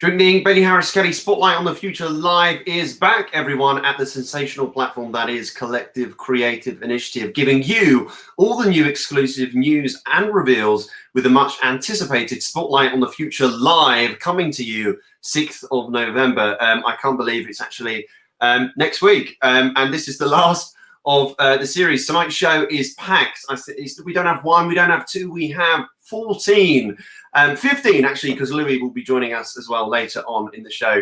Drinking Benny Harris Kelly Spotlight on the Future Live is back, everyone, at the sensational platform that is Collective Creative Initiative, giving you all the new exclusive news and reveals with the much anticipated Spotlight on the Future Live coming to you 6th of November. I can't believe it's actually next week. And this is the last of the series. Tonight's show is packed. We don't have one, we don't have two, we have 14. 15 actually, because Louis will be joining us as well later on in the show.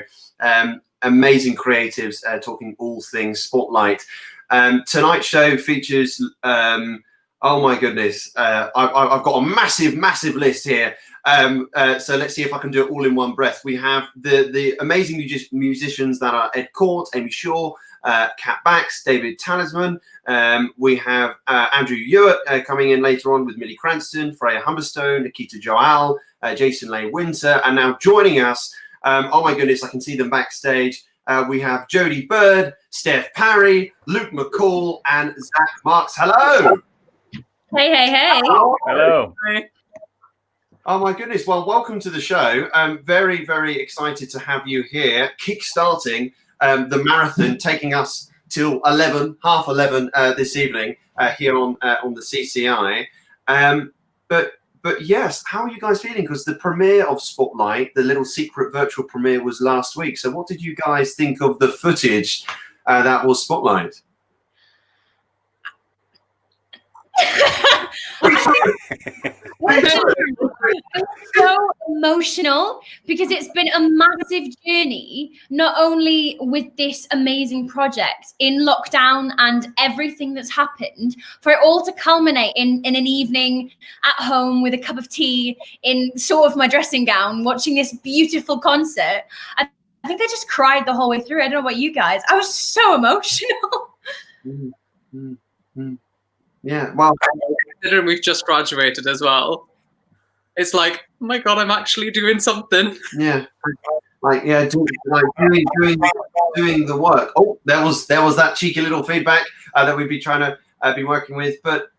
Amazing creatives talking all things Spotlight. Tonight's show features, oh my goodness, I've got a massive list here. So let's see if I can do it all in one breath. We have the amazing musicians that are Ed Court, Amy Shaw, Kat Bax, David Talisman. We have Andrew Ewart coming in later on with Millie Cranston, Freya Humberstone, Nikita Johal, Jason Leigh Winter, and now joining us, oh my goodness, I can see them backstage. We have Jodi Bird, Steph Parry, Luke McCall, and Zak Marx. Hello. Hey. Hello. Oh my goodness. Well, welcome to the show. I'm very excited to have you here, kick-starting the marathon, taking us till half 11 this evening here on the CCI. But yes, how are you guys feeling? Because the premiere of Spotlight, the little secret virtual premiere, was last week. So what did you guys think of the footage that was Spotlight? It's so emotional because it's been a massive journey, not only with this amazing project in lockdown and everything that's happened, for it all to culminate in an evening at home with a cup of tea in sort of my dressing gown, watching this beautiful concert. I think I just cried the whole way through. I don't know about you guys. I was so emotional. Yeah, well, considering we've just graduated as well, it's like, oh my god, I'm actually doing something. Yeah, doing the work. Oh, there was that cheeky little feedback that we'd be trying to be working with. But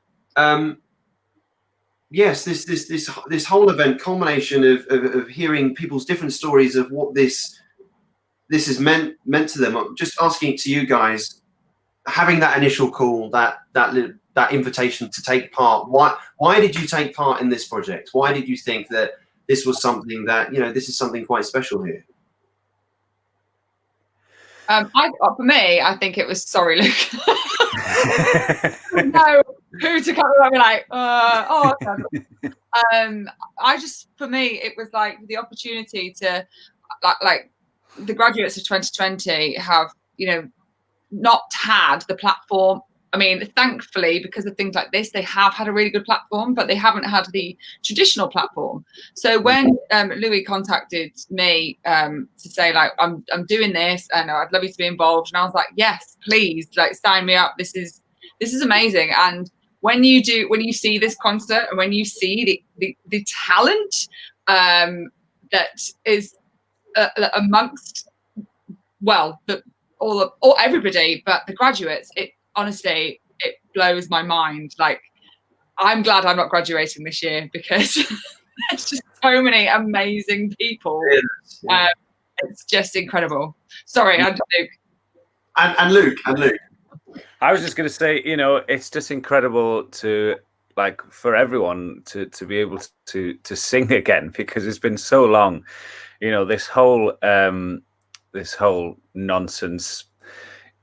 yes, this whole event, culmination of hearing people's different stories of what this has meant to them. I'm just asking to you guys, having that initial call, that invitation to take part. Why did you take part in this project? Why did you think that this was something that, this is something quite special here? For me, I think it was, sorry, Luke. No, who to come and be like, for me, it was like the opportunity to, like the graduates of 2020 have, not had the platform. I mean, thankfully, because of things like this, they have had a really good platform, but they haven't had the traditional platform. So when Louis contacted me to say, like, I'm doing this and I'd love you to be involved, and I was like, yes, please, like, sign me up. This is amazing. And when you see this concert and when you see the talent that is amongst, well, everybody, but the graduates, honestly, it blows my mind. Like, I'm glad I'm not graduating this year because there's just so many amazing people. Yeah. It's just incredible. Sorry, Luke. And Luke. I was just going to say, it's just incredible to, like, for everyone to be able to sing again, because it's been so long. This whole nonsense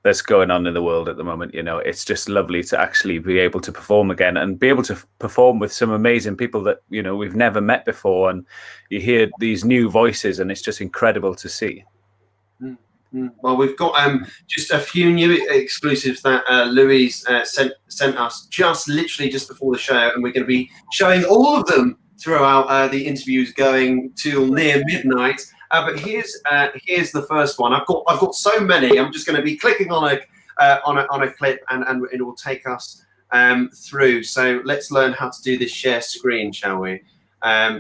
that's going on in the world at the moment, it's just lovely to actually be able to perform again and be able to perform with some amazing people that we've never met before, and you hear these new voices, and it's just incredible to see. Well, we've got just a few new exclusives that Louis sent us literally just before the show, and we're going to be showing all of them throughout the interviews going till near midnight. But here's the first one. I've got so many. I'm just going to be clicking on a clip, and it will take us through. So let's learn how to do this share screen, shall we?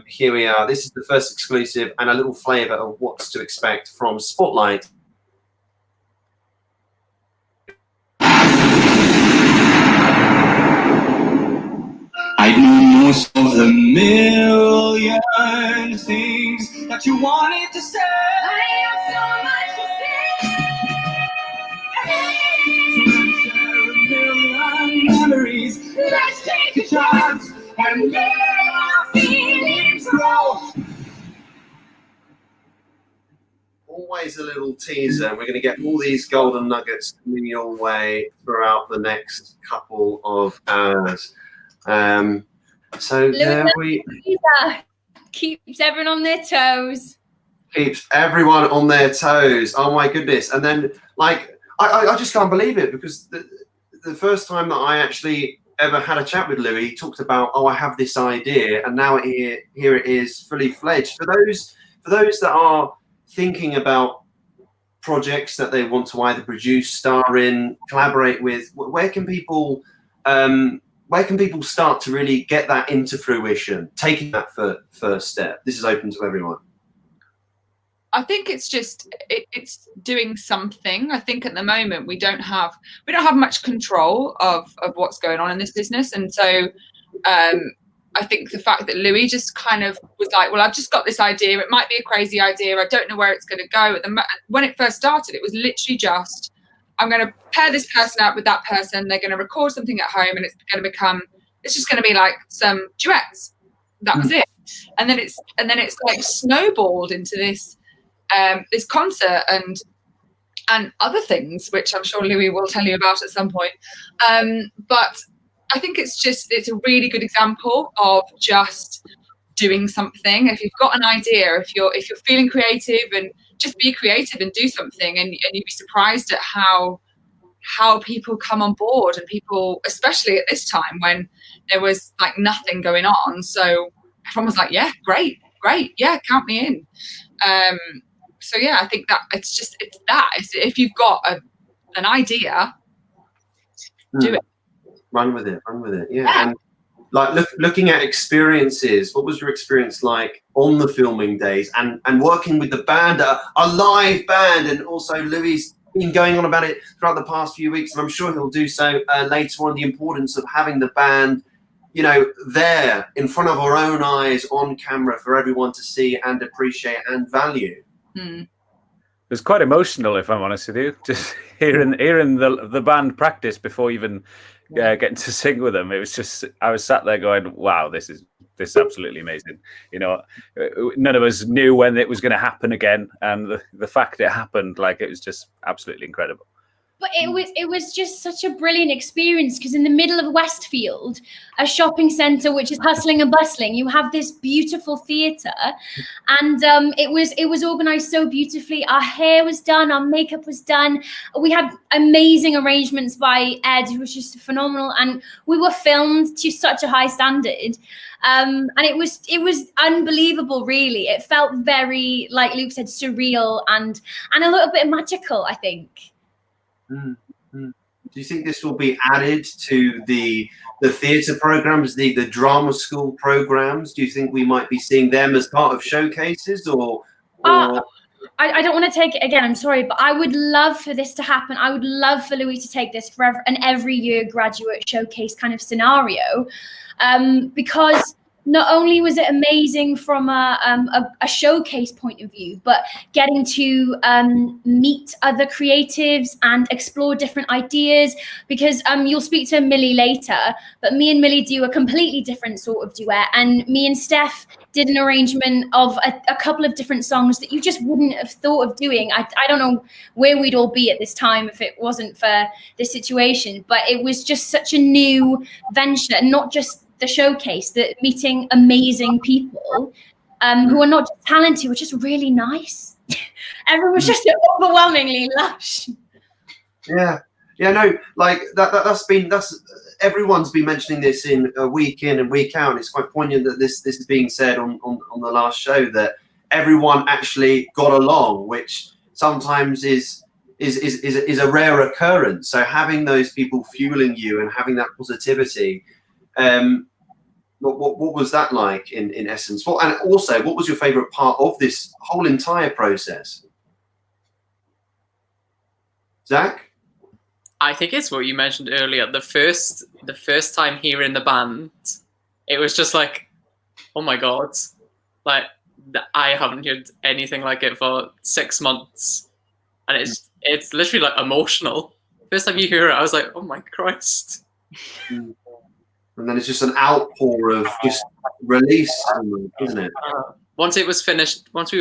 Here we are. This is the first exclusive and a little flavour of what's to expect from Spotlight. I know most of the million things that what you wanted to say. I have so much to say. So let's share a million memories. Let's take a chance and let our feelings grow. Always a little teaser. We're going to get all these golden nuggets coming your way throughout the next couple of hours. So there we keeps everyone on their toes. Keeps everyone on their toes. Oh my goodness! And then, like, I just can't believe it, because the first time that I actually ever had a chat with Louis, he talked about, oh, I have this idea, and now here it is, fully fledged. For those that are thinking about projects that they want to either produce, star in, collaborate with, where can people start to really get that into fruition, taking that first step? This is open to everyone. I think it's just it's doing something. I think at the moment we don't have much control of what's going on in this business, and so I think the fact that Louis just kind of was like, well, I've just got this idea. It might be a crazy idea. I don't know where it's going to go. When it first started, it was literally just, I'm going to pair this person up with that person. They're going to record something at home, and it's just going to be like some duets. That was it. And then it's like snowballed into this concert and other things, which I'm sure Louis will tell you about at some point. But I think it's a really good example of just doing something. If you've got an idea, if you're feeling creative, and just be creative and do something, and you'd be surprised at how people come on board, and people, especially at this time when there was like nothing going on. So everyone was like, yeah, great, yeah, count me in. So yeah, I think that it's if you've got an idea, do it. Run with it, yeah. And like looking at experiences, what was your experience like on the filming days and working with the band, a live band? And also Louis been going on about it throughout the past few weeks, and I'm sure he'll do so later on, the importance of having the band, you know, there in front of our own eyes on camera for everyone to see and appreciate and value. It was quite emotional, if I'm honest with you, just hearing the band practice before even getting to sing with them. It was just, I was sat there going, wow, this is absolutely amazing. You know, none of us knew when it was going to happen again, and the fact it happened, like, it was just absolutely incredible. But it was just such a brilliant experience, because in the middle of Westfield, a shopping centre which is hustling and bustling, you have this beautiful theatre, and it was organised so beautifully. Our hair was done, our makeup was done. We had amazing arrangements by Ed, who was just phenomenal, and we were filmed to such a high standard. And it was unbelievable, really. It felt very, like Luke said, surreal and a little bit magical, I think. Do you think this will be added to the theatre programs, the drama school programs? Do you think we might be seeing them as part of showcases, or? I don't want to take it again, I'm sorry, but I would love for this to happen. I would love for Louis to take this for an every year graduate showcase kind of scenario, because not only was it amazing from a showcase point of view, but getting to meet other creatives and explore different ideas, because you'll speak to Millie later, but me and Millie do a completely different sort of duet, and me and Steph did an arrangement of a couple of different songs that you just wouldn't have thought of doing. I don't know where we'd all be at this time if it wasn't for this situation, but it was just such a new venture, and not just the showcase, that meeting amazing people who are not just talented, which is really nice. Everyone was just overwhelmingly lush. Yeah, no, like that's everyone's been mentioning this in week in and week out. And it's quite poignant that this is being said on the last show, that everyone actually got along, which sometimes is a rare occurrence. So having those people fueling you and having that positivity. What was that like in essence? And also, what was your favorite part of this whole entire process? Zach? I think it's what you mentioned earlier. The first time hearing the band, it was just like, oh my God. Like, I haven't heard anything like it for 6 months, and it's literally like emotional. First time you hear it, I was like, oh my Christ. And then it's just an outpour of just release, isn't it? Once we were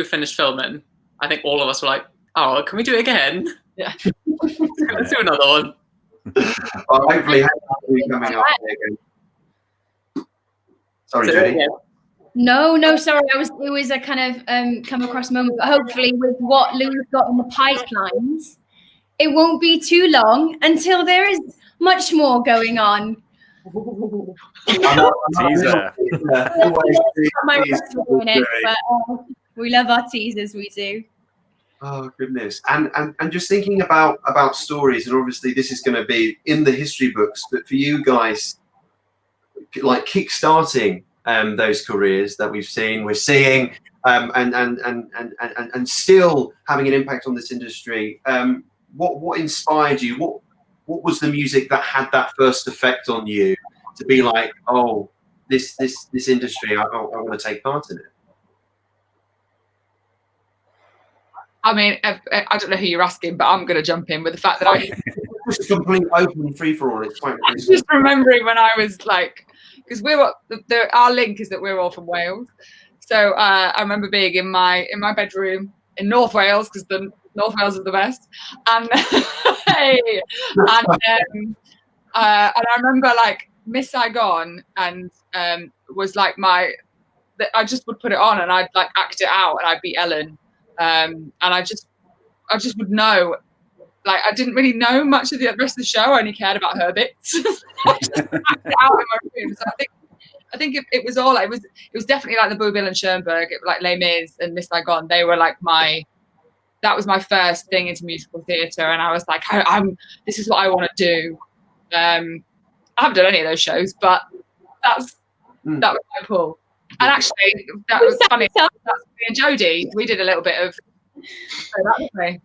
finished filming, I think all of us were like, oh, can we do it again? Yeah. Let's do another one. Well, hopefully coming up again. Sorry, Jodi. No, sorry. It was a kind of come across moment, but hopefully with what Lou's got in the pipelines, it won't be too long until there is much more going on. Teaser. We love our teasers, we do. Oh goodness. And just thinking about stories, and obviously this is going to be in the history books, but for you guys, like kickstarting those careers that we're seeing, and still having an impact on this industry. What inspired you? What was the music that had that first effect on you to be like, oh, this industry, I want to take part in it? I mean, I don't know who you're asking, but I'm going to jump in with the fact that I just complete open free for all. It's quite. I'm just remembering when I was like, because our link is that we're all from Wales, so I remember being in my bedroom in North Wales, because the North Wales is the best, and and I remember like Miss Saigon, and was like I just would put it on and I'd like act it out, and I'd be Ellen, and I just would know. Like, I didn't really know much of the rest of the show. I only cared about her bits. I just acted out in my room. So I think it was all. It was definitely like the Boublil and Schoenberg, like Les Mis and Miss Saigon. They were like that was my first thing into musical theatre, and I was like, this is what I want to do. I haven't done any of those shows, but that was my pull. And actually, that was funny. That's me and Jodi. We did a little bit of. So that was me.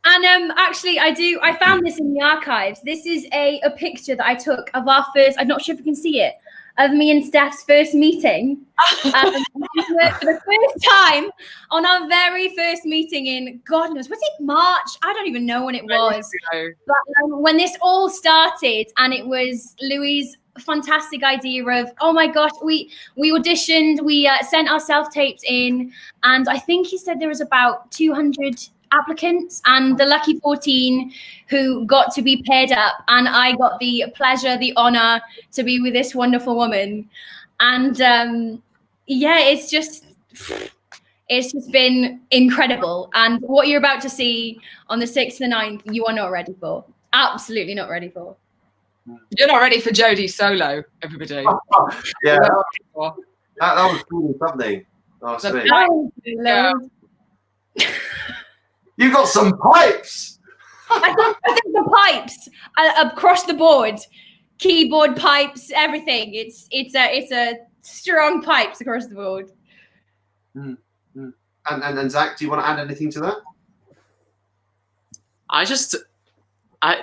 And actually, I found this in the archives. This is a picture that I took of our first, I'm not sure if you can see it, of me and Steph's first meeting. For the first time, on our very first meeting in, God knows, was it March? I don't even know when it was. But when this all started, and it was Louis' fantastic idea of, oh my gosh, we auditioned, we sent our self-tapes in, and I think he said there was about 200 applicants, and the lucky 14 who got to be paired up, and I got the pleasure, the honor to be with this wonderful woman. And it's just been incredible. And what you're about to see on the 6th and the 9th, you are not ready for. Absolutely not ready for. You're not ready for Jodi's solo, everybody. Yeah, that was cool. Something. Oh, sweet. You got some pipes. I think the pipes across the board, keyboard pipes, everything. It's a strong pipes across the board. And Zach, do you want to add anything to that?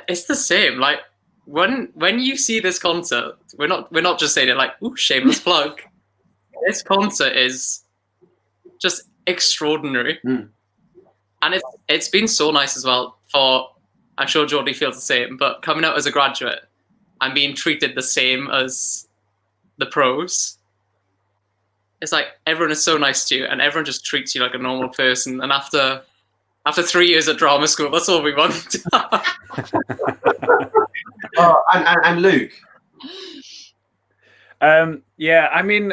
It's the same. Like when you see this concert, we're not just saying it like, ooh, shameless plug. This concert is just extraordinary. And it's been so nice as well for, I'm sure Jodi feels the same, but coming out as a graduate and being treated the same as the pros. It's like everyone is so nice to you and everyone just treats you like a normal person. And after 3 years at drama school, that's all we want. And Luke? Yeah, I mean,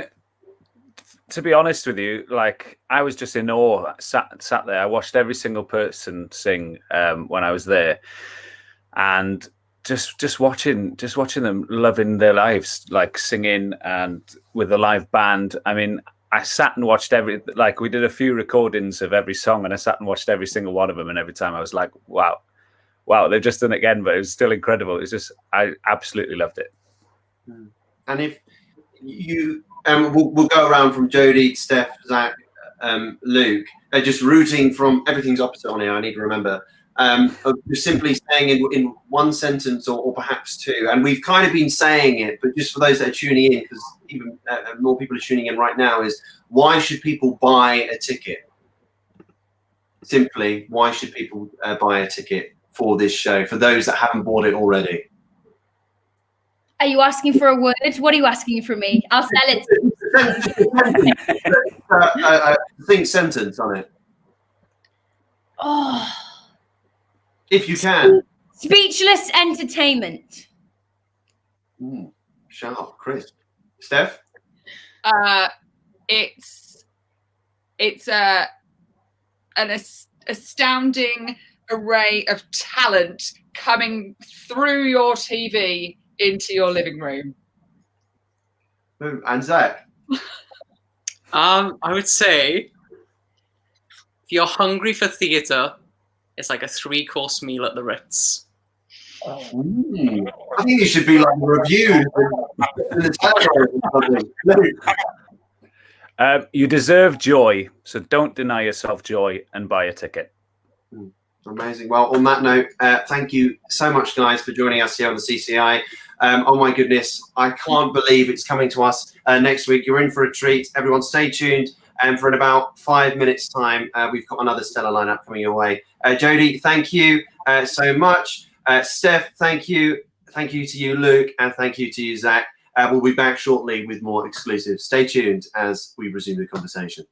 to be honest with you, like I was just in awe. Sat there. I watched every single person sing when I was there, and just watching them loving their lives, like singing and with a live band. I mean, I sat and watched we did a few recordings of every song, and I sat and watched every single one of them. And every time I was like, wow, they've just done it again, but it was still incredible. It's just, I absolutely loved it. And if you. We'll go around from Jodi, Steph, Zach, Luke. Just rooting from everything's opposite on here. I need to remember. of just simply saying in one sentence or perhaps two, and we've kind of been saying it, but just for those that are tuning in, because even more people are tuning in right now, is why should people buy a ticket? Simply, why should people buy a ticket for this show, for those that haven't bought it already? Are you asking for a word? What are you asking from me? I'll sell it. Think sentence on it, Oh, if you can. speechless entertainment. Sharp, crisp. Steph? It's an astounding array of talent coming through your TV into your living room. And Zach? I would say if you're hungry for theatre, it's like a 3-course meal at the Ritz. I think you should be like reviewed in the television or something. You deserve joy, so don't deny yourself joy and buy a ticket. Amazing. Well, on that note, thank you so much, guys, for joining us here on the CCI. Oh my goodness, I can't believe it's coming to us next week. You're in for a treat. Everyone, stay tuned. And for in about 5 minutes' time, we've got another stellar lineup coming your way. Jodi, thank you so much. Steph, thank you. Thank you to you, Luke, and thank you to you, Zach. We'll be back shortly with more exclusives. Stay tuned as we resume the conversation.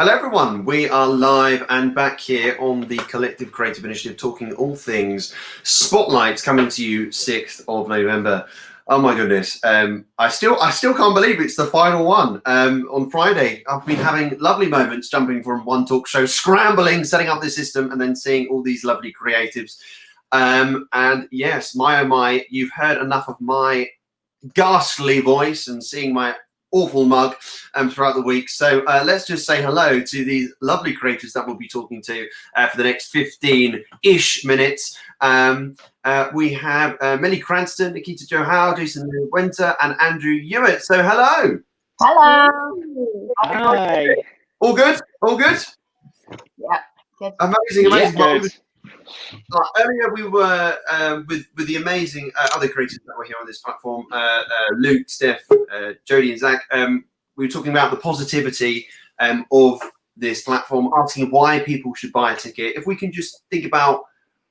Hello everyone, we are live and back here on the Collective Creative Initiative, talking all things Spotlight, coming to you 6th of November. Oh my goodness, I still can't believe it's the final one. On Friday, I've been having lovely moments jumping from one talk show, scrambling, setting up this system, and then seeing all these lovely creatives. And yes, my oh my, you've heard enough of my ghastly voice and seeing my awful mug throughout the week. So let's just say hello to these lovely creators that we'll be talking to for the next 15-ish minutes. We have Millie Cranston, Nikita Johal, Jason Winter, and Andrew Ewart. So hello. Hello. Hi. All good? All good? Yeah. Good. Amazing. Yeah, good. Earlier we were with the amazing other creators that were here on this platform, Luke, Steph, Jodi and Zak. We were talking about the positivity of this platform, asking why people should buy a ticket. If we can just think about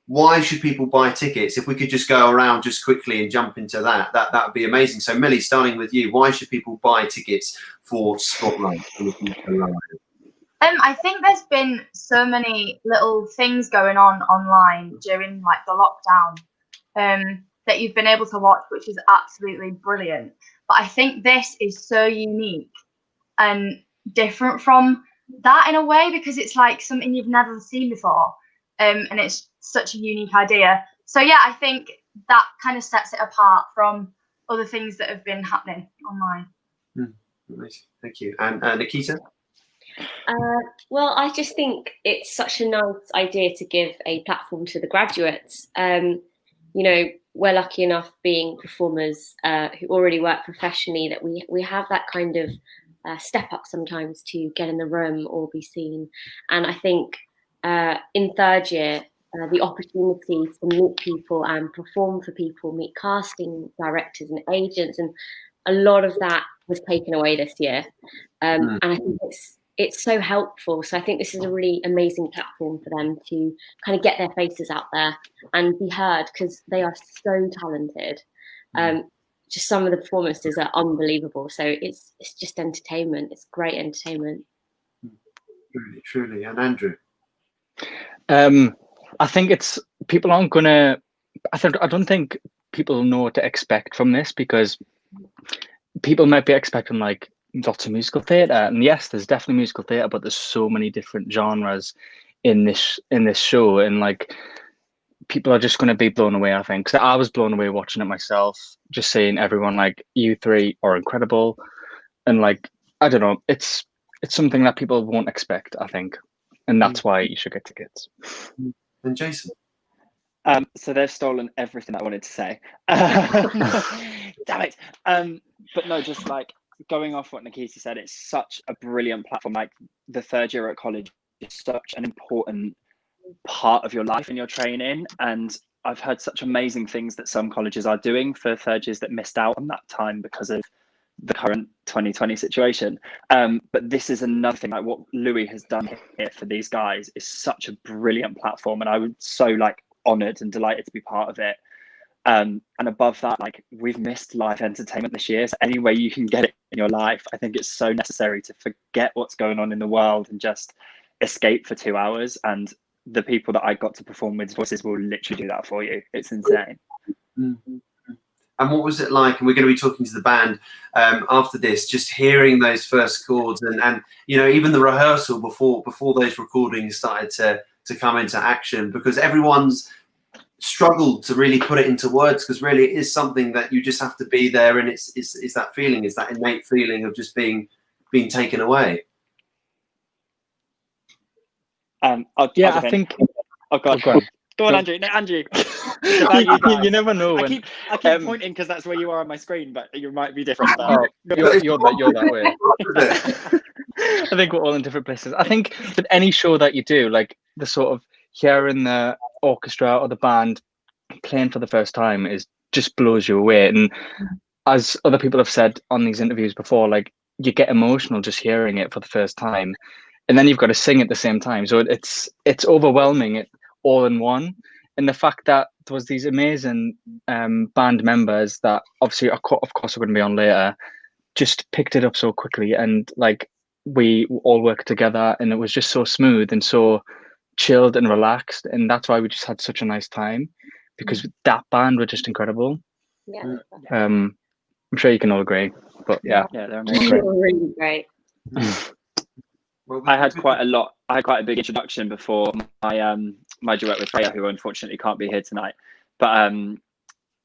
why should people buy tickets, if we could just go around just quickly and jump into that would be amazing. So Millie, starting with you, why should people buy tickets for Spotlight? I think there's been so many little things going on online during like the lockdown that you've been able to watch, which is absolutely brilliant. But I think this is so unique and different from that in a way, because it's like something you've never seen before, and it's such a unique idea. So yeah, I think that kind of sets it apart from other things that have been happening online. Amazing. Thank you. And Nikita? Well, I just think it's such a nice idea to give a platform to the graduates. You know, we're lucky enough being performers who already work professionally that we have that kind of step up sometimes to get in the room or be seen. And I think in third year, the opportunity to meet people and perform for people, meet casting directors and agents, and a lot of that was taken away this year. And I think it's so helpful. So I think this is a really amazing platform for them to kind of get their faces out there and be heard, because they are so talented. Just some of the performances are unbelievable. So it's just entertainment. It's great entertainment. Truly, truly. And Andrew? I think it's people aren't gonna. I don't think people know what to expect from this, because people might be expecting like lots of musical theatre, and yes, there's definitely musical theatre, but there's so many different genres in this show, and like people are just going to be blown away. I think, 'cause I was blown away watching it myself, just seeing everyone like you three are incredible, and like I don't know, it's something that people won't expect, I think, and that's why you should get tickets. And Jason? So they've stolen everything I wanted to say. Damn it. But no, just like going off what Nikita said, it's such a brilliant platform. Like the third year at college is such an important part of your life and your training. And I've heard such amazing things that some colleges are doing for third years that missed out on that time because of the current 2020 situation. But this is another thing, like what Louis has done here for these guys is such a brilliant platform. And I was so like honored and delighted to be part of it. And above that, like we've missed live entertainment this year. So any way you can get it in your life, I think it's so necessary to forget what's going on in the world and just escape for 2 hours. And the people that I got to perform with voices will literally do that for you. It's insane. Mm-hmm. And what was it like? And we're going to be talking to the band after this, just hearing those first chords and you know, even the rehearsal before those recordings started to come into action, because everyone's struggled to really put it into words, because really it is something that you just have to be there, and it's that feeling, it's that innate feeling of just being taken away. I think. Oh God. Go on, Andrew. No, Andrew. You never know. I keep pointing because that's where you are on my screen, but you might be different. You're that way. I think we're all in different places. I think with any show that you do, like the sort of hearing the orchestra or the band playing for the first time is just blows you away. And as other people have said on these interviews before, like you get emotional just hearing it for the first time, and then you've got to sing at the same time. So it's overwhelming, all in one. And the fact that there was these amazing band members that obviously of course are going to be on later, just picked it up so quickly, and like we all worked together, and it was just so smooth and so chilled and relaxed, and that's why we just had such a nice time, because that band were just incredible. Yeah. I'm sure you can all agree, but yeah, they're They were really great. Well, I had quite a big introduction before my duet with Freya, who unfortunately can't be here tonight, but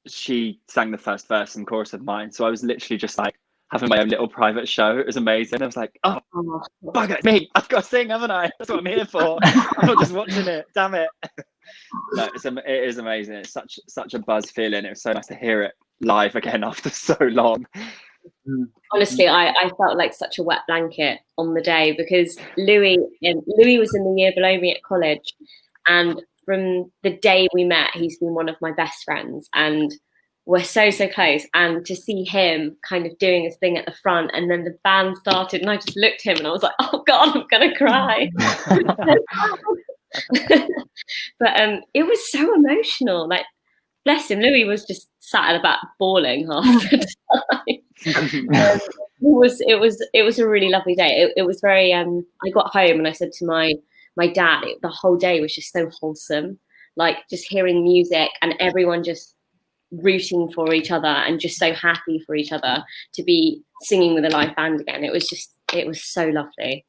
she sang the first verse and chorus of mine, so I was literally just like having my own little private show. It was amazing. I was like, oh bugger, it's me, I've got to sing, haven't I? That's what I'm here for. I'm not just watching it, damn it. No, it is amazing. It's such a buzz feeling. It was so nice to hear it live again after so long. Honestly, I felt like such a wet blanket on the day, because Louis was in the year below me at college, and from the day we met, he's been one of my best friends, and we're so close. And to see him kind of doing his thing at the front, and then the band started, and I just looked at him and I was like, oh God, I'm gonna cry. But it was so emotional. Like, bless him, Louis was just sat at the back bawling half the time. It was a really lovely day. It was very. I got home and I said to my dad, the whole day was just so wholesome. Like, just hearing music and everyone just rooting for each other and just so happy for each other to be singing with a live band again. It was so lovely.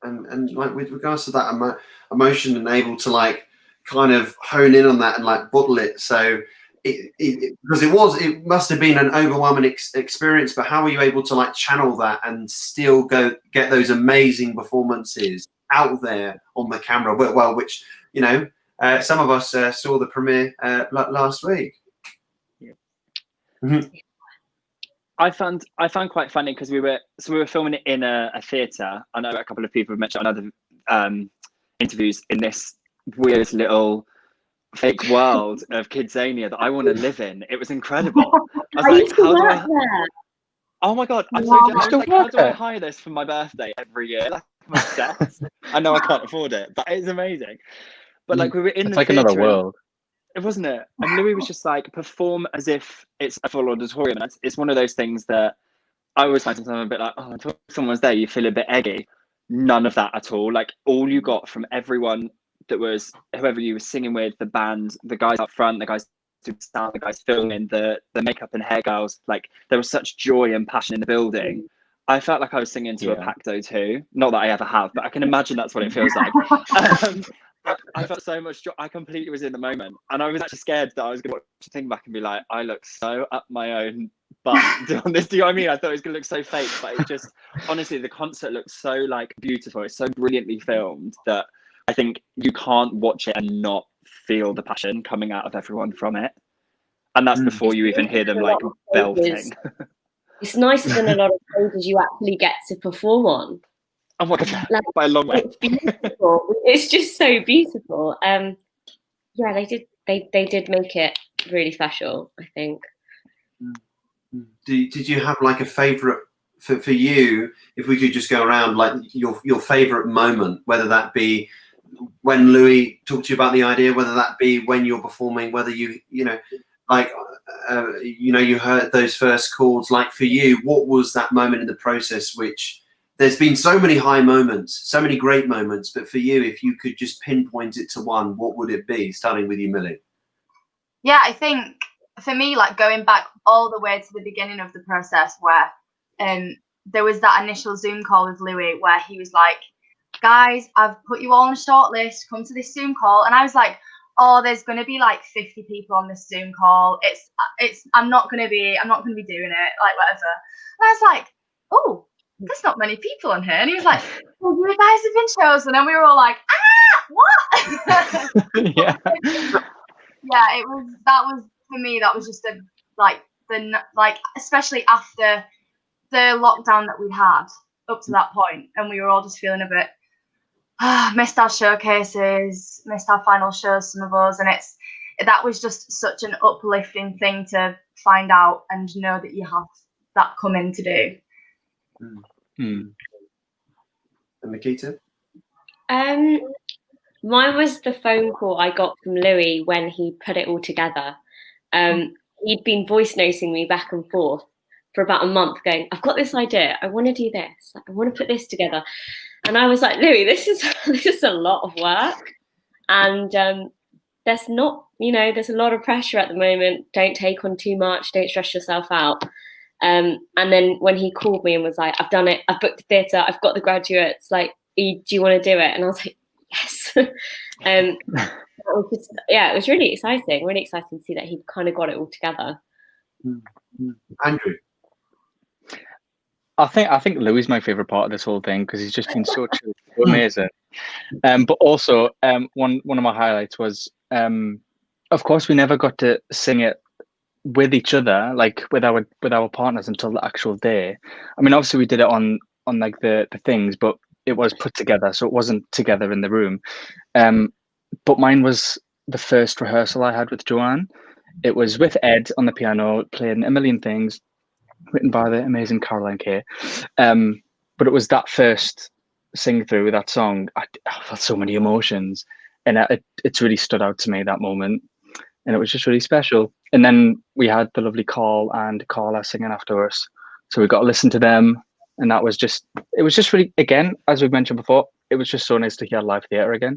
And like, with regards to that emotion, and able to like kind of hone in on that and like bottle it, so because it must have been an overwhelming experience, but how were you able to like channel that and still get those amazing performances out there on the camera? Well, which, you know, some of us saw the premiere last week. Yeah. I found quite funny, because we were filming it in a theatre. I know a couple of people have mentioned on other interviews, in this weird little fake world of Kidzania that I want to live in. It was incredible. I was like, oh my God, I'm so jealous. Like, how do I hire this for my birthday every year? Like, I'm obsessed. I know I can't afford it, but it's amazing. But like, we were in the like theatre, another world. It wasn't it? And Louis was just like, perform as if it's a full auditorium. And it's one of those things that I always find sometimes a bit like, oh, until someone's there, you feel a bit eggy. None of that at all. Like, all you got from everyone that was, whoever you were singing with, the band, the guys up front, the guys doing sound, the guys filming, the makeup and hair girls, like, there was such joy and passion in the building. I felt like I was singing to a Pacto too. Not that I ever have, but I can imagine that's what it feels like. I felt so much joy. I completely was in the moment, and I was actually scared that I was going to watch the thing back and be like, I look so up my own butt on this. Do you know what I mean? I thought it was going to look so fake, but it just, honestly, the concert looked so like beautiful. It's so brilliantly filmed that I think you can't watch it and not feel the passion coming out of everyone from it. And that's before you even hear them like belting. It's nicer than a lot of stages you actually get to perform on. Oh my God, like, by a long way. It's beautiful. It's just so beautiful. Yeah, they did make it really special, I think. Did you have like a favorite for you? If we could just go around, like your favorite moment, whether that be when Louis talked to you about the idea, whether that be when you're performing, whether you know, like you heard those first chords. Like, for you, what was that moment in the process which? There's been so many high moments, so many great moments, but for you, if you could just pinpoint it to one, what would it be? Starting with you, Millie. Yeah, I think for me, like, going back all the way to the beginning of the process, where there was that initial Zoom call with Louis where he was like, guys, I've put you all on a short list, come to this Zoom call. And I was like, oh, there's going to be like 50 people on this Zoom call. I'm not going to be doing it, like, whatever. And I was like, oh, there's not many people on here. And he was like, well, you guys have been chosen. And we were all like, what? Yeah. Yeah, that was for me, that was just especially after the lockdown that we had up to that point, and we were all just feeling a bit missed our showcases, missed our final shows, some of us, and that was just such an uplifting thing to find out and know that you have that coming to do. And Nikita? Mine was the phone call I got from Louis when he put it all together. He'd been voice noting me back and forth for about a month going, I've got this idea. I want to do this. I want to put this together. And I was like, Louis, this is a lot of work. And there's not, there's a lot of pressure at the moment. Don't take on too much. Don't stress yourself out. And then when he called me and was like, I've done it. I've booked the theatre. I've got the graduates. Like, do you want to do it? And I was like, yes. It was really exciting. Really exciting to see that he kind of got it all together. Andrew. I think Louis is my favorite part of this whole thing because he's just been so chill, so amazing. But also, one of my highlights was, of course, we never got to sing it with each other, like with our partners, until the actual day. I mean, obviously, we did it on like the things, but it was put together, so it wasn't together in the room. But mine was the first rehearsal I had with Joanne. It was with Ed on the piano, playing A Million Things, written by the amazing Caroline Kay. But it was that first sing through with that song. I felt so many emotions, and it's really stood out to me, that moment, and it was just really special. And then we had the lovely Carl and Carla singing after us, so we got to listen to them, and it was just really, again, as we mentioned before, it was just so nice to hear live theatre again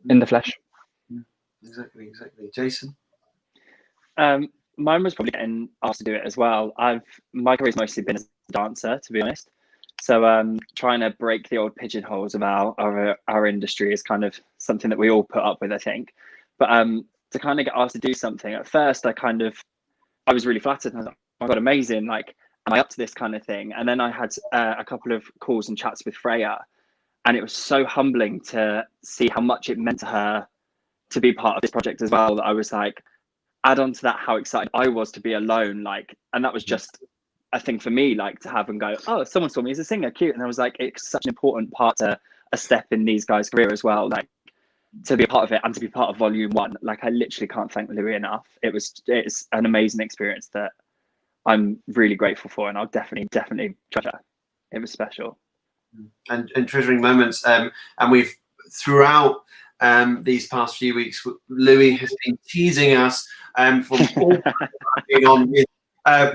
in the flesh. Exactly. Jason? Mine was probably getting asked to do it as well. My career's mostly been as a dancer, to be honest. So trying to break the old pigeonholes of our industry is kind of something that we all put up with, I think. But to kind of get asked to do something, at first I was really flattered, and I was like, oh my God, amazing. Like, am I up to this kind of thing? And then I had a couple of calls and chats with Freya, and it was so humbling to see how much it meant to her to be part of this project as well, that I was like, add on to that how excited I was to be alone, like, and that was just a thing for me, like, to have and go, oh, someone saw me as a singer, cute. And I was like, it's such an important part to a step in these guys' career as well, like, to be a part of it and to be part of Volume 1. Like, I literally can't thank Louis enough. It's an amazing experience that I'm really grateful for, and I'll definitely treasure. It was special. And treasuring moments, and we've throughout these past few weeks, Louis has been teasing us from all going on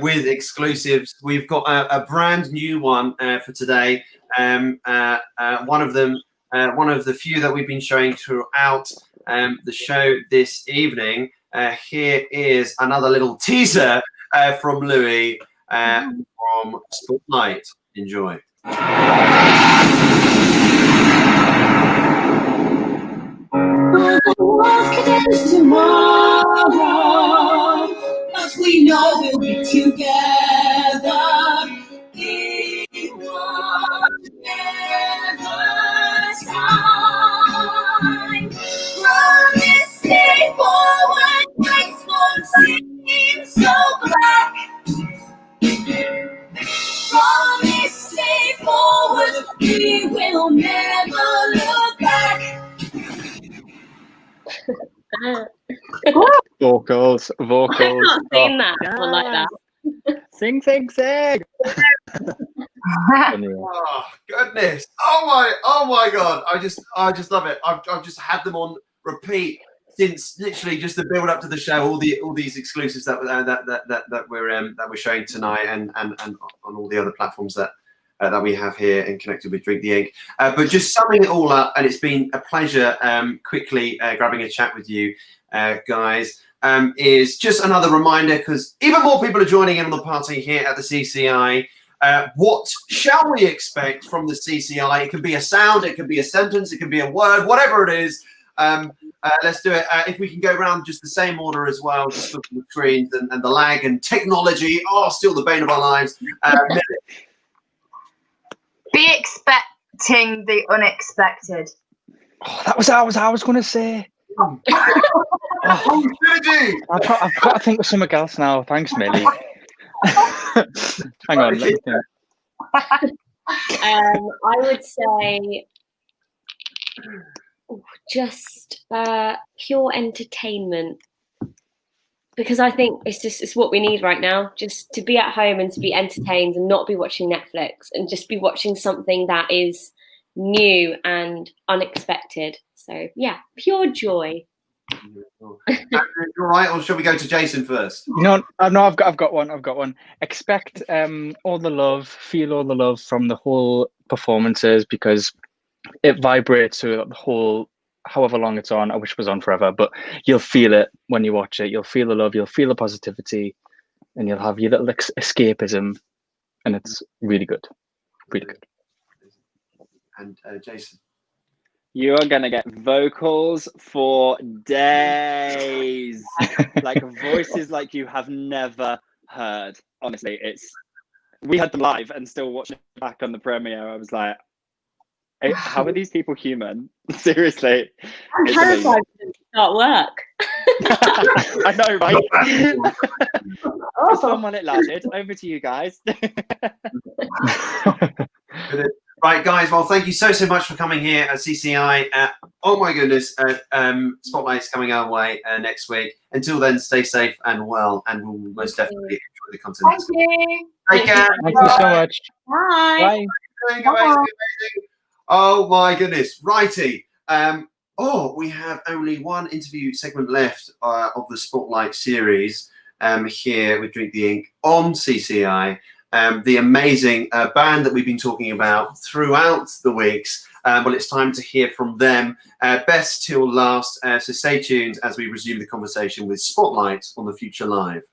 with exclusives. We've got a brand new one for today. One of them, one of the few that we've been showing throughout the show this evening. Here is another little teaser from Louis from Spotlight. Enjoy. Tomorrow, as we know we'll be together in whatever time. From this day forward, next one seems so black. From this day forward, we will never look back. Vocals. I've not seen that one like that. Sing. Oh goodness! Oh my God! I just love it. I've just had them on repeat since literally just the build up to the show. All these exclusives that we're showing tonight, and on all the other platforms that we have here and connected with Drink the Ink. But just summing it all up, and it's been a pleasure quickly grabbing a chat with you guys, is just another reminder, because even more people are joining in on the party here at the CCI. What shall we expect from the CCI? It can be a sound, it can be a sentence, it can be a word, whatever it is. Let's do it. If we can go around just the same order as well, just looking at the screens and the lag and technology, still the bane of our lives. Be expecting the unexpected. Oh, that was what I was going to say. Oh, I've got to think of something else now. Thanks, Millie. Hang on. Let me think. I would say just pure entertainment, because I think it's what we need right now, just to be at home and to be entertained and not be watching Netflix and just be watching something that is new and unexpected. So yeah, pure joy. Andrew, you all right, or shall we go to Jason first? No, I've got one. I've got one. Expect all the love, feel all the love from the whole performances because it vibrates through the whole, however long it's on. I wish it was on forever, but you'll feel it when you watch it. You'll feel the love, you'll feel the positivity, and you'll have your little escapism, and it's really good, really good. And Jason. You are gonna get vocals for days, like voices like you have never heard. Honestly, we had them live and still watching it back on the premiere. I was like, how are these people human? Seriously, I'm it's terrified to start work. I know, right? It's fun while it lasted. Over to you guys. Right, guys. Well, thank you so much for coming here at CCI. Oh my goodness, Spotlight's coming our way next week. Until then, stay safe and well, and we'll most definitely enjoy the content. Thank you. Take care. Thank you so much. Bye. Bye. Amazing. Oh my goodness, righty. We have only one interview segment left of the Spotlight series here with Drink the Ink on CCI. The amazing band that we've been talking about throughout the weeks. Well, it's time to hear from them. Best till last. So stay tuned as we resume the conversation with Spotlight on the Future Live.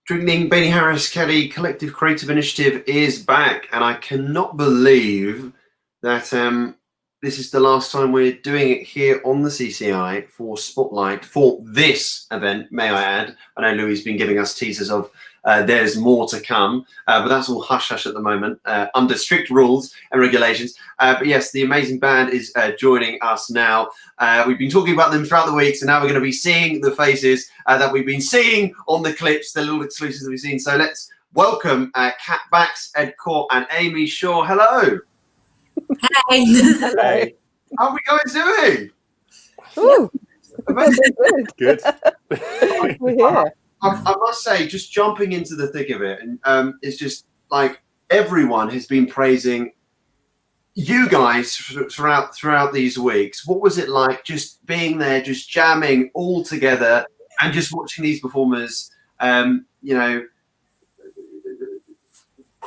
Drinking Bailey Harris Kelly Collective Creative Initiative is back, and I cannot believe that this is the last time we're doing it here on the CCI for Spotlight for this event, may I add. I know Louis has been giving us teasers of there's more to come, but that's all hush-hush at the moment, under strict rules and regulations. But yes, the amazing band is joining us now. We've been talking about them throughout the week, so now we're going to be seeing the faces that we've been seeing on the clips, the little exclusives that we've seen. So let's welcome Kat Bax, Ed Court, and Amy Shaw. Hello. Hey. Hello. How are we guys doing? Ooh. Good. We're here. I must say, just jumping into the thick of it, and it's just like everyone has been praising you guys throughout these weeks. What was it like just being there, just jamming all together, and just watching these performers,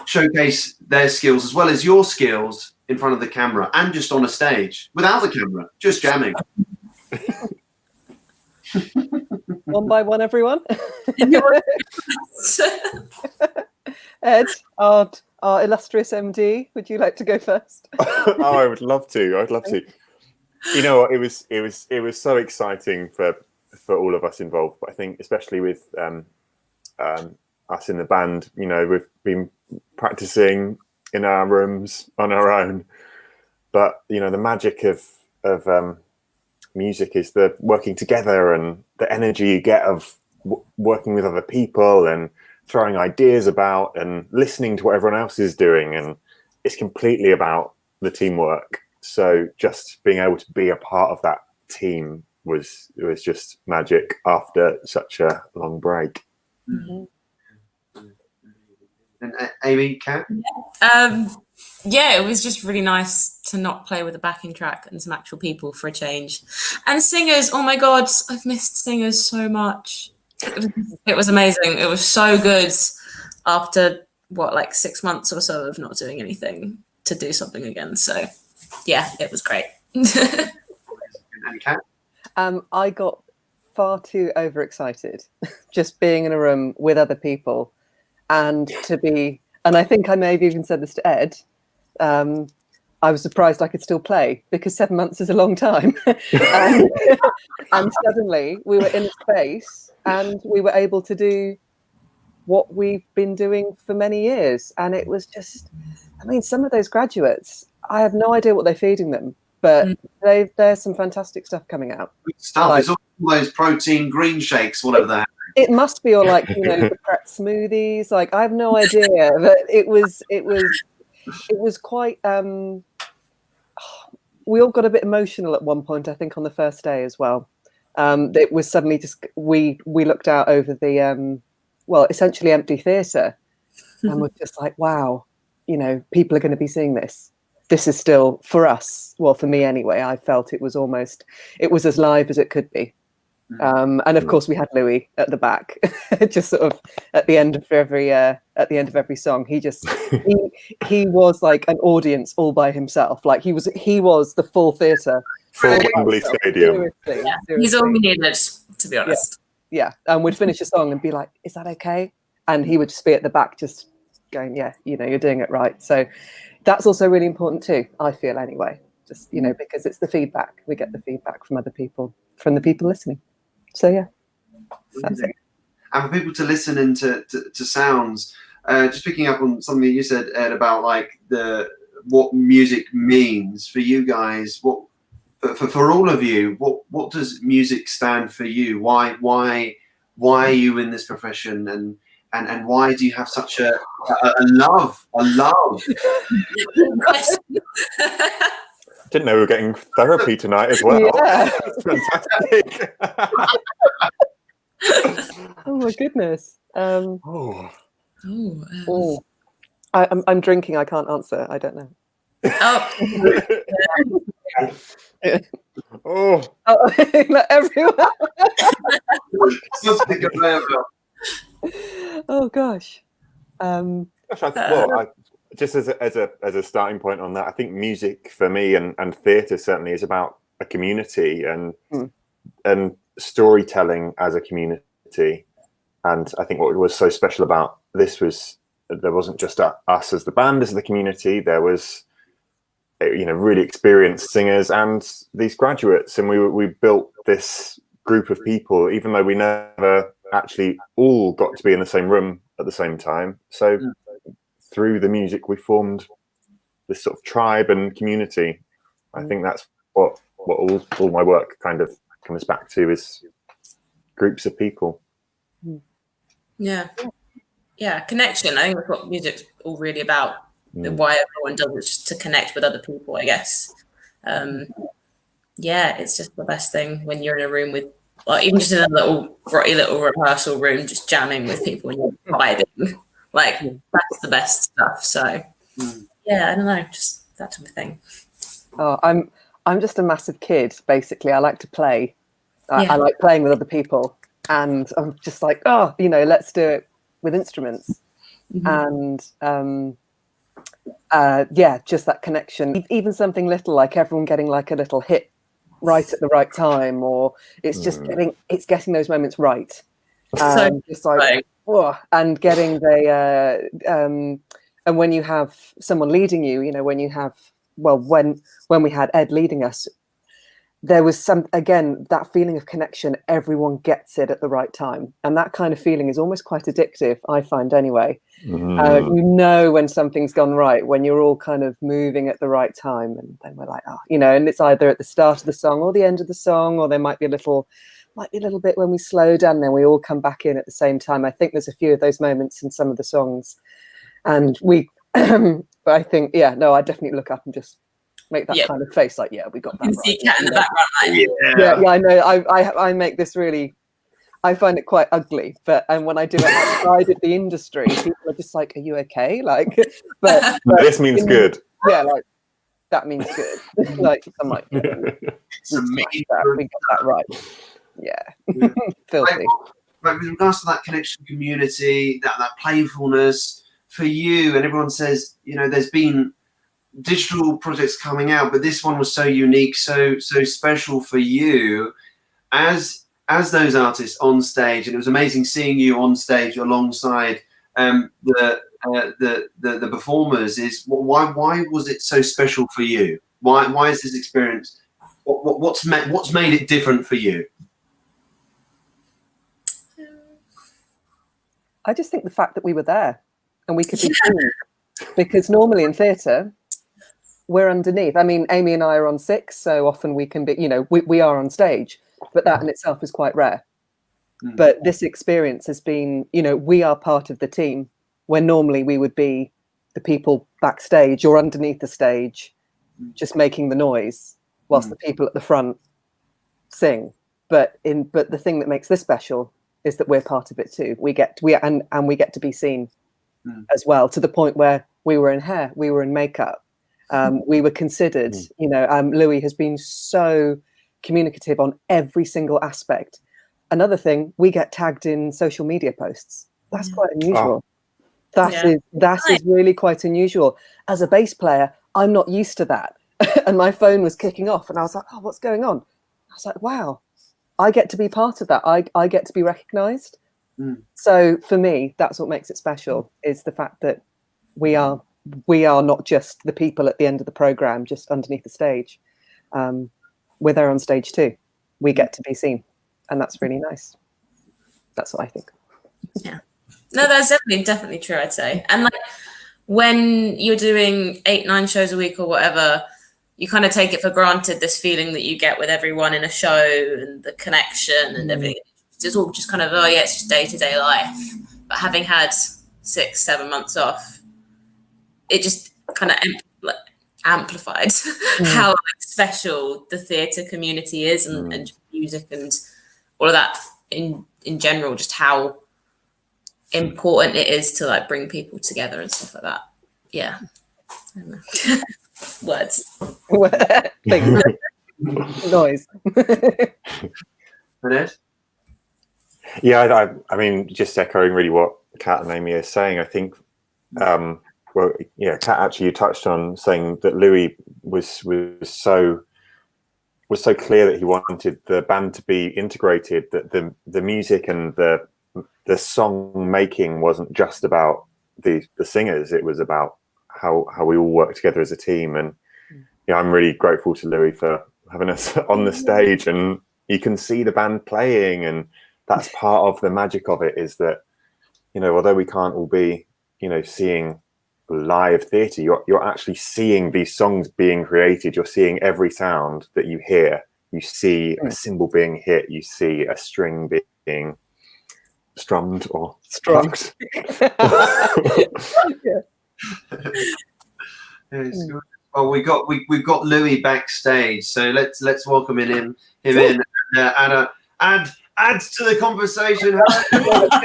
showcase their skills as well as your skills in front of the camera and just on a stage without the camera, just jamming? One by one, everyone. Ed, our illustrious MD, would you like to go first? Oh, I would love to. I'd love to. You know what? It was so exciting for all of us involved. But I think especially with us in the band, you know, we've been practicing in our rooms on our own. But you know, the magic of music is the working together and the energy you get of working with other people and throwing ideas about and listening to what everyone else is doing, and it's completely about the teamwork. So just being able to be a part of that team was just magic after such a long break. Mm-hmm. And Amy, Kat? Yeah, it was just really nice to not play with a backing track and some actual people for a change. And singers, oh my God, I've missed singers so much. It was amazing. It was so good after, 6 months or so of not doing anything to do something again. So, yeah, it was great. And Kat? I got far too overexcited just being in a room with other people and I think I may have even said this to Ed, I was surprised I could still play because 7 months is a long time. and suddenly we were in a space and we were able to do what we've been doing for many years. And it was just, I mean, some of those graduates, I have no idea what they're feeding them, but there's some fantastic stuff coming out. Good stuff. It's all those protein green shakes, whatever they're. It must be all the prep smoothies. Like, I have no idea, but it was quite. We all got a bit emotional at one point, I think, on the first day as well. It was suddenly just we looked out over the essentially empty theatre, and we're just like, wow, people are going to be seeing this. This is still for us. Well, for me anyway, I felt it was as live as it could be. And of course we had Louis at the back, just sort of at the end of every song. He was like an audience all by himself. Like he was the full theatre. Full Wembley Stadium. Seriously. He's all we needed, to be honest. Yeah. And we'd finish a song and be like, is that okay? And he would just be at the back just going, yeah, you're doing it right. So that's also really important too, I feel anyway. Just, because it's the feedback. We get the feedback from other people, from the people listening. So yeah, that's it. And for people to listen into to sounds, just picking up on something you said, Ed, about what music means for you guys. What for all of you, what does music stand for you? Why are you in this profession, and why do you have such a love? Didn't know we were getting therapy tonight as well. Yeah. That's fantastic. Oh my goodness. I'm drinking. I can't answer. I don't know. Not everyone. Oh gosh. Just as a starting point on that, I think music for me and theatre certainly is about a community and storytelling as a community. And I think what was so special about this was there wasn't just us as the band, as the community. There was, really experienced singers and these graduates, and we built this group of people, even though we never actually all got to be in the same room at the same time. So through the music, we formed this sort of tribe and community. I think that's what all my work kind of comes back to, is groups of people. Yeah, connection. I think that's what music's all really about. Why everyone does it, just to connect with other people, I guess. It's just the best thing when you're in a room with, like, even just in a little grotty little rehearsal room, just jamming with people and you're vibing. Like, that's the best stuff. So I don't know, just that type of thing. Oh, I'm just a massive kid, basically. I like to play. I like playing with other people, and I'm just like, let's do it with instruments. And just that connection. Even something little, like everyone getting like a little hit right at the right time, or it's just getting those moments right. Just like, and getting the and when you have someone leading you, when you have, when we had Ed leading us, there was that feeling of connection. Everyone gets it at the right time, and that kind of feeling is almost quite addictive, I find, anyway. When something's gone right, when you're all kind of moving at the right time, and then we're like, and it's either at the start of the song or the end of the song, or there might be a little bit when we slow down, and then we all come back in at the same time. I think there's a few of those moments in some of the songs, and but I think, I definitely look up and just make that kind of face, like, we got that right. See Cat in the background, I know. I make this really. I find it quite ugly, and when I do it outside of the industry, people are just like, "Are you okay?" Like, but this means good. Yeah, like that means good. Like, I'm like, we got that right. Yeah, filthy. But with regards to that connection, community, that playfulness for you, and everyone says, there's been digital projects coming out, but this one was so unique, so special for you as those artists on stage, and it was amazing seeing you on stage alongside the performers. Is why was it so special for you? Why is this experience? What's made it different for you? I just think the fact that we were there and we could be seen, because normally in theatre we're underneath. I mean, Amy and I are on 6, so often we can be, we are on stage. But that in itself is quite rare. But this experience has been, we are part of the team, where normally we would be the people backstage or underneath the stage, just making the noise, whilst the people at the front sing. But the thing that makes this special is that we're part of it too. We get to be seen as well, to the point where we were in hair, we were in makeup, we were considered. Louis has been so communicative on every single aspect. Another thing, we get tagged in social media posts. That's quite unusual. That is really quite unusual. As a bass player, I'm not used to that. And my phone was kicking off, and I was like, "Oh, what's going on?" I was like, "Wow, I get to be part of that. I get to be recognised." So for me, that's what makes it special, is the fact that we are not just the people at the end of the programme, just underneath the stage. We're there on stage too. We get to be seen, and that's really nice. That's what I think. Yeah, no, that's definitely true, I'd say. And like, when you're doing 8-9 shows a week or whatever, you kind of take it for granted, this feeling that you get with everyone in a show and the connection and everything. It's all just kind of, it's just day-to-day life. But having had 6-7 months off, it just kind of amplified how special the theatre community is, and just music and all of that in general, just how important it is to like bring people together and stuff like that. Yeah. I don't know. Words. Noise. Yeah, I mean, just echoing really what Kat and Amy are saying. I think, Kat, actually, you touched on saying that Louis was so clear that he wanted the band to be integrated, that the music and the the song making wasn't just about the singers. It was about how we all work together as a team. And yeah, I'm really grateful to Louis for having us on the stage, and you can see the band playing, and that's part of the magic of it, is that, you know, although we can't all be, you know, seeing live theatre, you're actually seeing these songs being created. You're seeing every sound that you hear. You see a cymbal being hit. You see a string being strummed or struck. Well, we've got Louis backstage, so let's welcome him in and add to the conversation. Hello.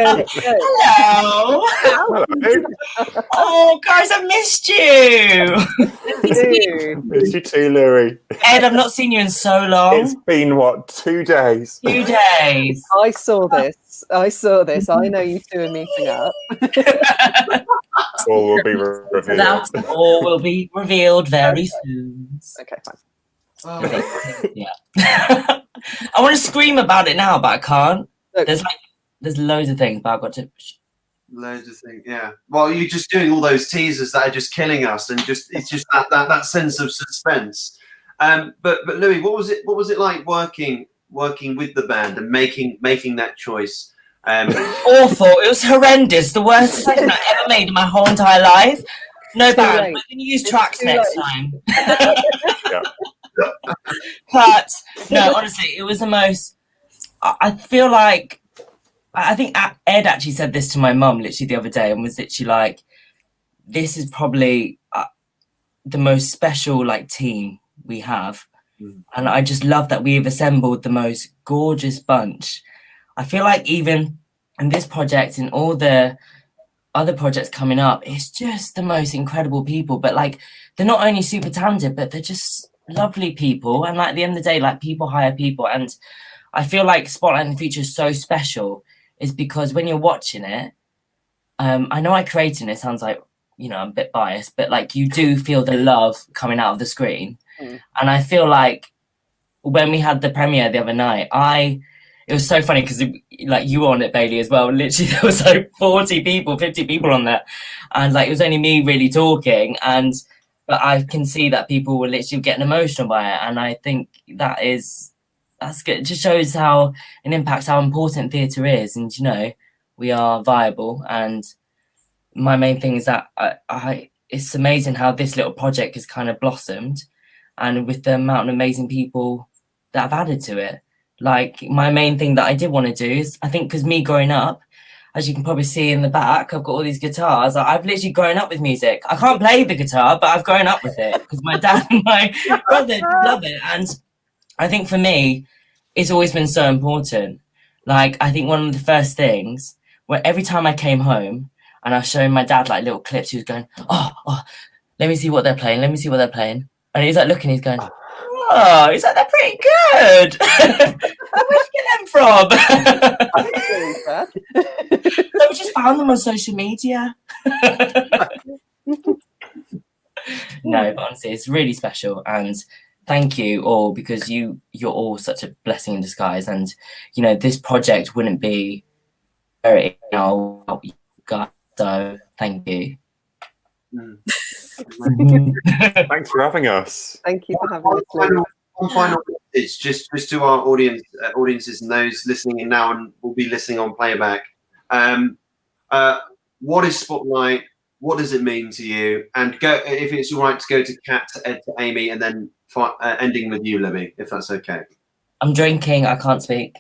Oh, guys, I missed you. Missed you too, Louis. Ed, I've not seen you in so long. It's been, what, 2 days? 2 days. I saw this. I know you two are meeting up. All will be revealed. That all will be revealed very soon. Okay, fine. Yeah. I want to scream about it now, but I can't. There's loads of things, but I've got to. Loads of things, yeah. Well, you're just doing all those teasers that are just killing us, and it's just that sense of suspense. But Louis, what was it like working with the band and making that choice? Awful. It was horrendous. The worst decision I ever made in my whole entire life. No band. We're going to use tracks next time. But no, honestly, it was the most. I feel like, I think Ed actually said this to my mum literally the other day, and was literally like, "This is probably the most special like team we have," and I just love that we've assembled the most gorgeous bunch. I feel like even in this project and all the other projects coming up, it's just the most incredible people. But like, they're not only super talented, but they're just lovely people. And like, at the end of the day, like, people hire people. And I feel like Spotlight in the Future is so special is because when you're watching it, I know I created it, it sounds like, you know, I'm a bit biased, but like, you do feel the love coming out of the screen. And I feel like when we had the premiere the other night, it was so funny because like, you were on it, Bailey, as well. Literally, there was like 40 people, 50 people on there, and like, it was only me really talking. But I can see that people were literally getting emotional by it, and I think that's good. It just shows how it impacts how important theatre is, and you know, we are viable. And my main thing is that it's amazing how this little project has kind of blossomed, and with the amount of amazing people that have added to it. Like, my main thing that I did want to do is, I think, because me growing up, as you can probably see in the back, I've got all these guitars. I've literally grown up with music. I can't play the guitar, but I've grown up with it because my dad and my brother love it. And I think for me, it's always been so important. Like, I think one of the first things, where every time I came home and I was showing my dad like little clips, he was going, oh, let me see what they're playing. And he's like looking, he's going, oh, he's like, they're pretty good. Where'd you get them from? So we just found them on social media. No, but honestly, it's really special. And thank you all, because you're all such a blessing in disguise. And, you know, this project wouldn't be where it is now without you guys. So thank you. Thanks for having us. Thank you for having us. One final message, just to our audiences and those listening in now and will be listening on playback. What is Spotlight? What does it mean to you? And go, if it's all right, to go to Kat, to Ed, to Amy, and then ending with you, Libby, if that's okay. I'm drinking. I can't speak.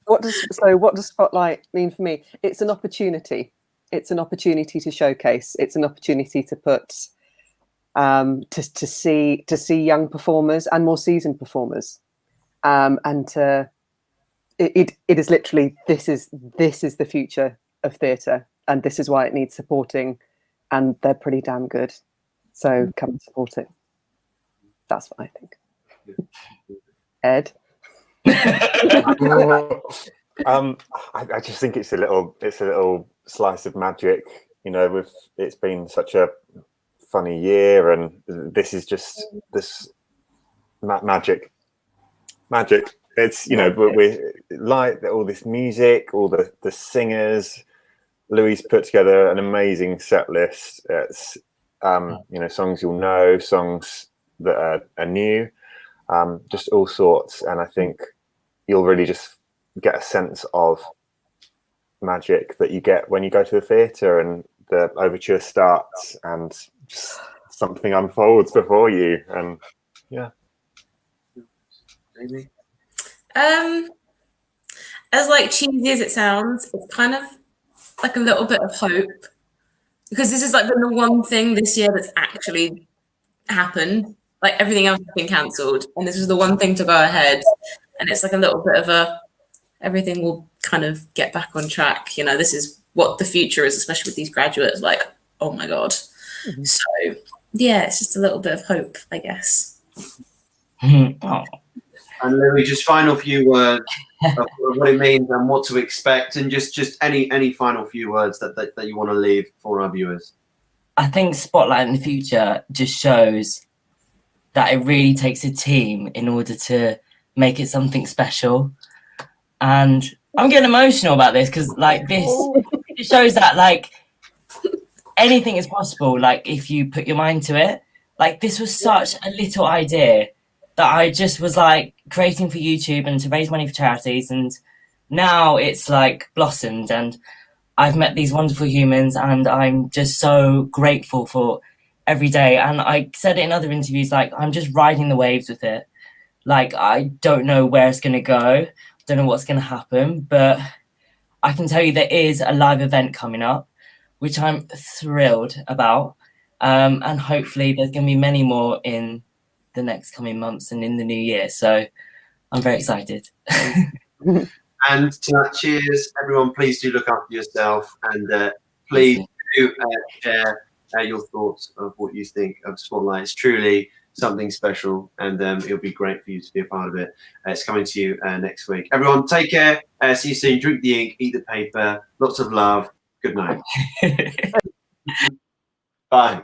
What does Spotlight mean for me? It's an opportunity. It's an opportunity to showcase. It's an opportunity to put to see young performers and more seasoned performers, and it is literally this is the future of theatre, and this is why it needs supporting, and they're pretty damn good. So come and support it. That's what I think. Ed. I just think it's a little slice of magic. You know, it's been such a funny year, and this is just this magic magic. It's, you know, but we like all this music, all the singers. Louis put together an amazing set list. It's you know, songs you'll know, songs that are new, just all sorts. And I think you'll really just get a sense of magic that you get when you go to the theatre and the overture starts and just something unfolds before you. And yeah. Maybe. As like cheesy as it sounds, it's kind of like a little bit of hope, because this is like the one thing this year that's actually happened. Like everything else has been cancelled, and this is the one thing to go ahead. And it's like a little bit of a, everything will kind of get back on track. You know, this is what the future is, especially with these graduates. Like, oh my God. Mm-hmm. So yeah, it's just a little bit of hope, I guess. Oh. And Louis, just final few words of what it means and what to expect, and just any final few words that you want to leave for our viewers. I think Spotlight in the future just shows that it really takes a team in order to make it something special. And I'm getting emotional about this because like this, it shows that like anything is possible. Like if you put your mind to it. Like this was such a little idea that I just was like creating for YouTube and to raise money for charities, and now it's like blossomed and I've met these wonderful humans and I'm just so grateful for every day. And I said it in other interviews, like I'm just riding the waves with it. Like I don't know where it's going to go, don't know what's going to happen, but I can tell you there is a live event coming up, which I'm thrilled about. And hopefully there's going to be many more in the next coming months and in the new year. So I'm very excited. And to that, cheers, everyone. Please do look after yourself, and please do share your thoughts of what you think of Spotlight. It's truly something special, and it'll be great for you to be a part of it. It's coming to you next week. Everyone, take care. See you soon. Drink the ink, eat the paper. Lots of love. Good night. Bye.